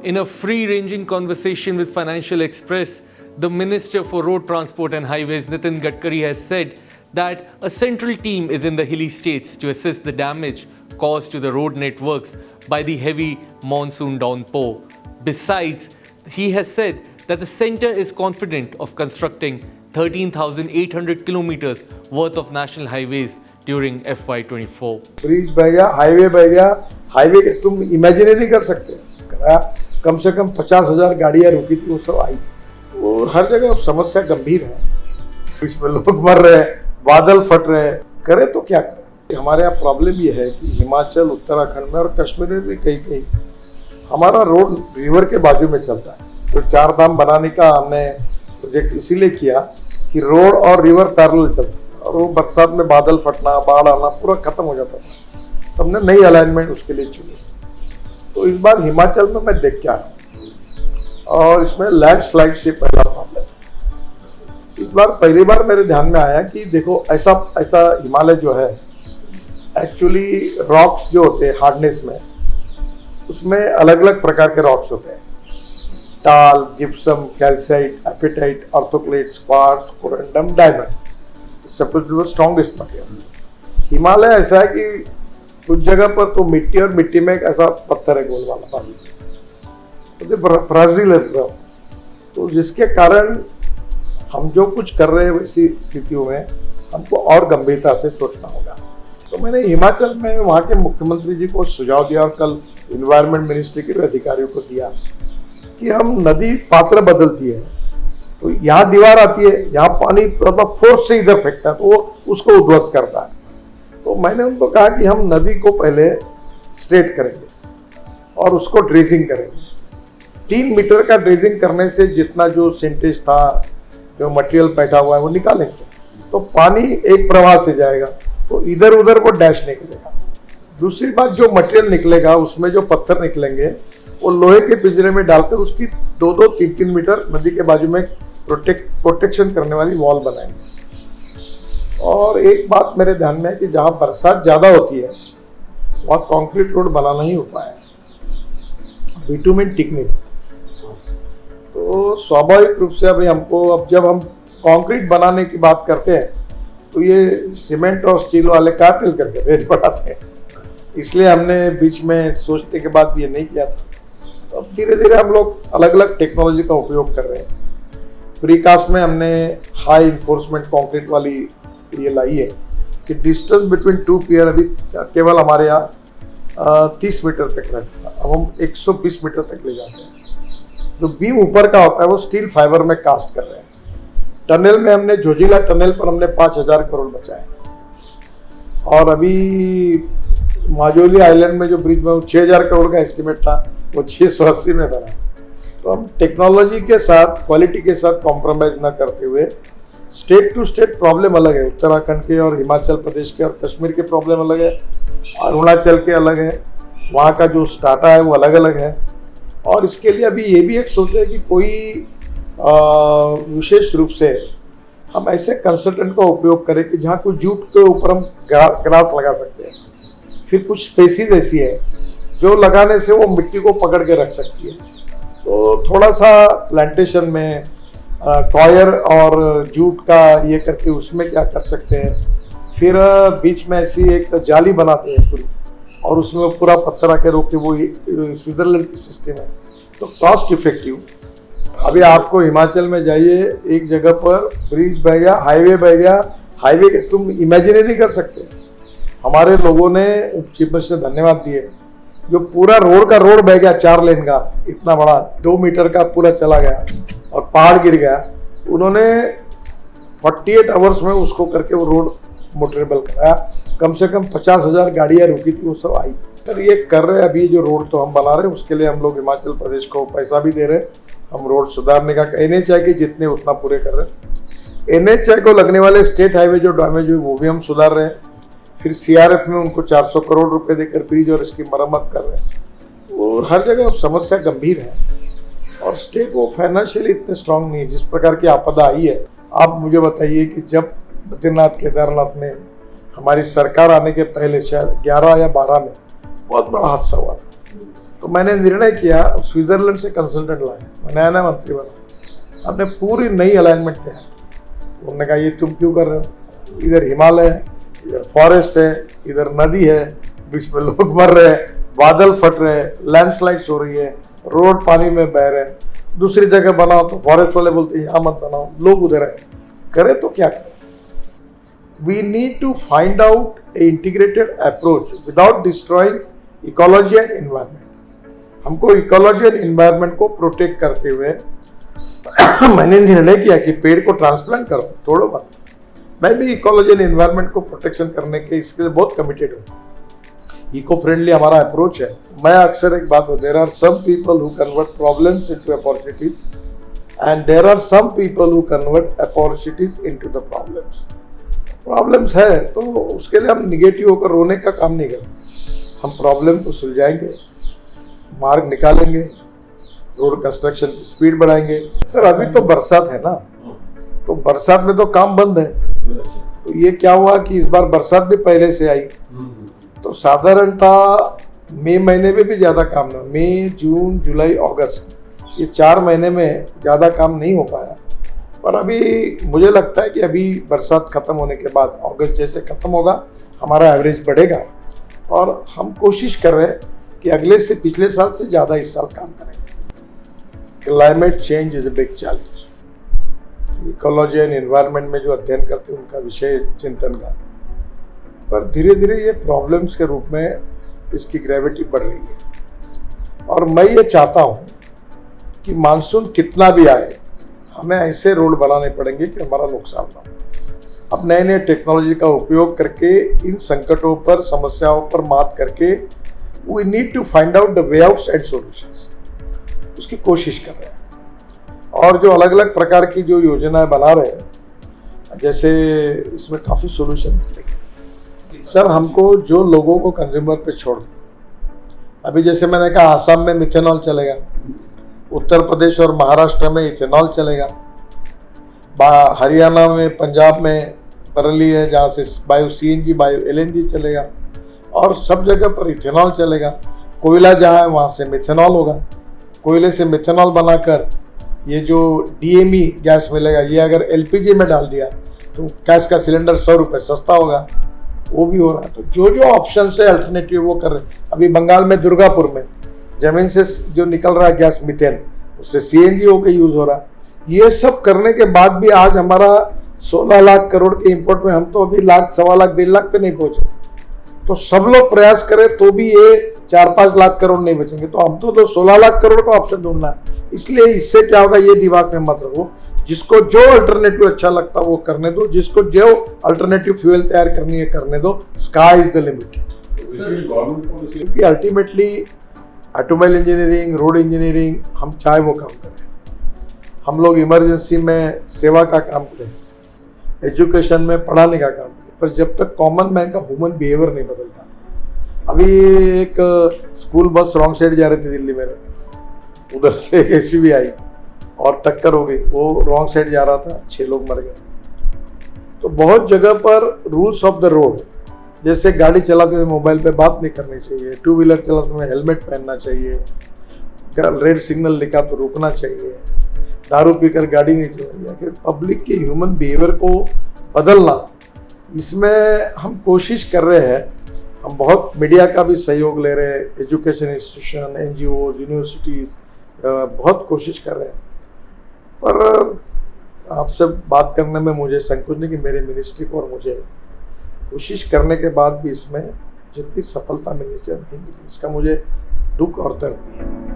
In a free-ranging conversation with Financial Express, the Minister for Road Transport and Highways, Nitin Gadkari, has said that a central team is in the hilly states to assess the damage caused to the road networks by the heavy monsoon downpour. Besides, he has said that the centre is confident of constructing 13,800 kilometers worth of national highways during FY24. Bridge बह गया, highway के तुम imagine नहीं कर सकते। कम से कम 50,000 गाड़ियां रुकी थी, वो सब आई और हर जगह अब समस्या गंभीर है। इसमें लोग मर रहे हैं, बादल फट रहे हैं, करे तो क्या करें। हमारे यहाँ प्रॉब्लम ये है कि हिमाचल, उत्तराखंड में और कश्मीर में भी कहीं हमारा रोड रिवर के बाजू में चलता है। तो 4 धाम बनाने का हमने प्रोजेक्ट इसीलिए किया कि रोड और रिवर पैरेलल चलता है और वो बरसात में बादल फटना, बाढ़ आना पूरा खत्म हो जाता था। तो हमने नई अलाइनमेंट उसके लिए चुनी। तो इस बार हिमाचल में मैं देख के आया और इसमें लैंडस्लाइड से पहला प्रॉब्लम। इस बार पहली बार मेरे ध्यान में आया कि देखो ऐसा हिमालय जो है एक्चुअली रॉक्स जो होते हैं हार्डनेस में, उसमें अलग अलग प्रकार के रॉक्स होते हैं। Talc, gypsum, calcite, apatite, orthoclase, quartz, corundum, diamond, सब स्ट्रॉन्गेस्ट मटेरियल। हिमालय ऐसा है कि कुछ जगह पर तो मिट्टी और मिट्टी में एक ऐसा पत्थर है गोल वाला, बस फ्राजिल है। तो जिसके कारण हम जो कुछ कर रहे हैं वैसी स्थितियों में हमको और गंभीरता से सोचना होगा। तो मैंने हिमाचल में वहाँ के मुख्यमंत्री जी को सुझाव दिया और कल इन्वायरमेंट मिनिस्ट्री के अधिकारियों को दिया कि हम नदी पात्र बदलती है, तो यहाँ दीवार आती है, यहाँ पानी मतलब फोर्स से इधर फेंकता है तो वो उसको उध्वस्त करता है। तो मैंने उनको कहा कि हम नदी को पहले स्ट्रेट करेंगे और उसको ड्रेजिंग करेंगे। 3 मीटर का ड्रेजिंग करने से जितना जो सिंटेज था, जो मटेरियल बैठा हुआ है वो निकालेंगे, तो पानी एक प्रवाह से जाएगा, तो इधर उधर वो डैश नहीं करेगा। दूसरी बात, जो मटेरियल निकलेगा उसमें जो पत्थर निकलेंगे वो लोहे के पिंजरे में डालकर उसकी 2-2, 3-3 मीटर नदी के बाजू में प्रोटेक्शन करने वाली वॉल बनाएंगे। और एक बात मेरे ध्यान में है कि जहाँ बरसात ज़्यादा होती है वहाँ कंक्रीट रोड बनाना ही उपाय है, बिटुमेन टिक नहीं। तो स्वाभाविक रूप से अभी हमको, अब जब हम कंक्रीट बनाने की बात करते हैं तो ये सीमेंट और स्टील वाले कार्टेल करके रेट बढ़ाते हैं, इसलिए हमने बीच में सोचने के बाद ये नहीं किया था। तो अब धीरे धीरे हम लोग अलग अलग टेक्नोलॉजी का उपयोग कर रहे हैं। प्रीकास्ट में हमने हाई इन्फोर्समेंट कंक्रीट वाली ये लाई है कि डिस्टेंस बिटवीन 2 पियर अभी केवल हमारे यहाँ 30 मीटर तक रहता है, अब हम 120 मीटर तक ले जाते हैं। जो बीम ऊपर का होता है वो स्टील फाइबर में कास्ट कर रहे हैं। टनल में हमने जोजिला टनल पर हमने 5,000 करोड़ बचाए और अभी माजोली आइलैंड में जो ब्रिज में 6,000 करोड़ का एस्टिमेट था वो 680 में बना। तो हम टेक्नोलॉजी के साथ, क्वालिटी के साथ कॉम्प्रोमाइज ना करते हुए, स्टेट टू स्टेट प्रॉब्लम अलग है, उत्तराखंड के और हिमाचल प्रदेश के और कश्मीर के प्रॉब्लम अलग है, अरुणाचल के अलग है, वहाँ का जो स्टाटा है वो अलग अलग है। और इसके लिए अभी ये भी एक सोच है कि कोई विशेष रूप से हम ऐसे कंसल्टेंट का उपयोग करें कि जहाँ कोई जूट के ऊपर हम ग्रास लगा सकते हैं। फिर कुछ स्पेसीज ऐसी है जो लगाने से वो मिट्टी को पकड़ के रख सकती है। तो थोड़ा सा प्लांटेशन में कॉयर और जूट का ये करके उसमें क्या कर सकते हैं। फिर बीच में ऐसी एक जाली बनाते हैं पूरी और उसमें पूरा पत्थर आके रोक के, वो स्विट्जरलैंड की सिस्टम है, तो कॉस्ट इफेक्टिव। अभी आपको हिमाचल में जाइए, एक जगह पर ब्रिज बह गया, हाईवे के तुम इमेजिन नहीं कर सकते। हमारे लोगों ने चीफ मिनिस्टर धन्यवाद दिए, जो पूरा रोड का रोड बह गया 4 लेन का, इतना बड़ा 2 मीटर का पूरा चला गया और पहाड़ गिर गया। उन्होंने 48 आवर्स में उसको करके वो रोड मोटरेबल कराया। कम से कम 50,000 गाड़ियां रुकी थी, वो सब आई। सर ये कर रहे हैं अभी जो रोड तो हम बना रहे हैं, उसके लिए हम लोग हिमाचल प्रदेश को पैसा भी दे रहे हैं। हम रोड सुधारने का NHAI के जितने उतना पूरे कर रहे हैं। NHAI को लगने वाले स्टेट हाईवे जो डैमेज हुए वो भी हम सुधार रहे हैं। फिर CRF में उनको 400 करोड़ रुपए देकर ब्रिज और इसकी मरम्मत कर रहे हैं। और हर जगह अब समस्या गंभीर है और स्टेट वो फाइनेंशियली इतने स्ट्रांग नहीं है। जिस प्रकार की आपदा आई है, आप मुझे बताइए कि जब बद्रीनाथ केदारनाथ में हमारी सरकार आने के पहले शायद 11 या 12 में बहुत बड़ा हादसा हुआ था। तो मैंने निर्णय किया, स्विट्जरलैंड से कंसल्टेंट लाया, मैं नया नया मंत्री बना, हमने पूरी नई अलाइनमेंट तैयार की। उन्होंने कहा ये तुम क्यों कर रहे हो, इधर हिमालय है, इधर फॉरेस्ट है, इधर नदी है, बीच में लोग मर रहे हैं, बादल फट रहे हैं, लैंडस्लाइड्स हो रही है, रोड पानी में बह रहे हैं, दूसरी जगह बनाओ तो फॉरेस्ट वाले बोलते हैं यहाँ मत बनाओ, लोग उधर है, करे तो क्या करें। We need to find out a integrated approach without destroying ecology and environment. हमको इकोलॉजी एंड एनवायरनमेंट को प्रोटेक्ट करते हुए मैंने निर्णय किया कि पेड़ को ट्रांसप्लांट करो, तोड़ो मत। मैं भी इकोलॉजी एंड एनवायरनमेंट को प्रोटेक्शन करने के इसके लिए बहुत कमिटेड हूँ। इको फ्रेंडली हमारा अप्रोच है। मैं अक्सर एक बात बोलता हूं, there are some people who convert problems into opportunities and there are some people who convert opportunities into the problems. Problems है तो उसके लिए हम निगेटिव होकर रोने का काम नहीं करें, हम प्रॉब्लम को सुलझाएंगे, मार्ग निकालेंगे, रोड कंस्ट्रक्शन की स्पीड बढ़ाएंगे। सर अभी तो बरसात है ना, तो बरसात में तो काम बंद है, तो ये क्या हुआ कि इस बार बरसात भी पहले से आई, तो साधारणतः मई महीने में भी ज़्यादा काम ना, मई जून जुलाई अगस्त ये 4 महीने में ज़्यादा काम नहीं हो पाया। पर अभी मुझे लगता है कि अभी बरसात खत्म होने के बाद अगस्त जैसे खत्म होगा हमारा एवरेज बढ़ेगा, और हम कोशिश कर रहे हैं कि अगले से पिछले साल से ज़्यादा इस साल काम करेंगे। Climate change is a big challenge. Ecology and environment में जो अध्ययन करते हैं उनका विषय चिंतन का, पर धीरे धीरे ये प्रॉब्लम्स के रूप में इसकी ग्रेविटी बढ़ रही है। और मैं ये चाहता हूँ कि मानसून कितना भी आए हमें ऐसे रोड बनाने पड़ेंगे कि हमारा नुकसान ना हो। अब नए नए टेक्नोलॉजी का उपयोग करके इन संकटों पर, समस्याओं पर मात करके we need to find out the way outs and solutions, उसकी कोशिश कर रहे हैं। और जो अलग अलग प्रकार की जो योजनाएं बना रहे हैं, जैसे इसमें काफ़ी सोल्यूशन निकलेंगे। सर हमको जो लोगों को कंज्यूमर पे छोड़ दो, अभी जैसे मैंने कहा आसाम में मिथेनॉल चलेगा, उत्तर प्रदेश और महाराष्ट्र में इथेनॉल चलेगा, हरियाणा में, पंजाब में बरेली है जहाँ से बायो CNG बायो LNG चलेगा, और सब जगह पर इथेनॉल चलेगा। कोयला जहाँ है वहाँ से मिथेनॉल होगा, कोयले से मिथेनॉल बनाकर ये जो DME गैस मिलेगा, ये अगर LPG में डाल दिया तो गैस का सिलेंडर 100 रुपये सस्ता होगा, वो भी हो रहा है। तो जो जो ऑप्शन है अल्टरनेटिव वो कर रहे हैं। अभी बंगाल में दुर्गापुर में जमीन से जो निकल रहा है गैस मीथेन, उससे CNG होकर यूज हो रहा है। ये सब करने के बाद भी आज हमारा 16 लाख करोड़ के इंपोर्ट में हम तो अभी लाख, 1.25 लाख, 1.5 लाख पे नहीं पहुंचे। तो सब लोग प्रयास करें तो भी ये 4-5 लाख करोड़ नहीं बचेंगे। तो हम तो 16 लाख करोड़ का ऑप्शन ढूंढना है। इसलिए इससे क्या होगा ये दिमाग में मत रखो, जिसको जो अल्टरनेटिव अच्छा लगता है वो करने दो, जिसको जो अल्टरनेटिव फ्यूल तैयार करनी है करने दो। Sky is the limit. क्योंकि ultimately automobile engineering, road engineering, हम चाहे वो काम करें, हम लोग इमरजेंसी में सेवा का काम करें, एजुकेशन में पढ़ाने का काम करें, पर जब तक कॉमन मैन का ह्यूमन बिहेवियर नहीं बदलता। अभी एक स्कूल बस रॉन्ग साइड जा रही थी दिल्ली में, उधर से एक SUV आई और टक्कर हो गई, वो रॉन्ग साइड जा रहा था, 6 लोग मर गए। तो बहुत जगह पर रूल्स ऑफ द रोड, जैसे गाड़ी चलाते समय मोबाइल पे बात नहीं करनी चाहिए, 2 व्हीलर चलाते समय हेलमेट पहनना चाहिए, रेड सिग्नल लिखा तो रुकना चाहिए, दारू पीकर गाड़ी नहीं चलानी, आखिर पब्लिक के ह्यूमन बिहेवियर को बदलना, इसमें हम कोशिश कर रहे हैं। हम बहुत मीडिया का भी सहयोग ले रहे हैं, एजुकेशन इंस्टीट्यूशन, NGOs, यूनिवर्सिटीज़ बहुत कोशिश कर रहे हैं। पर आपसे बात करने में मुझे संकोच नहीं कि मेरे मिनिस्ट्री को और मुझे कोशिश करने के बाद भी इसमें जितनी सफलता मिलनी चाहिए नहीं मिली, इसका मुझे दुख और दर्द भी है।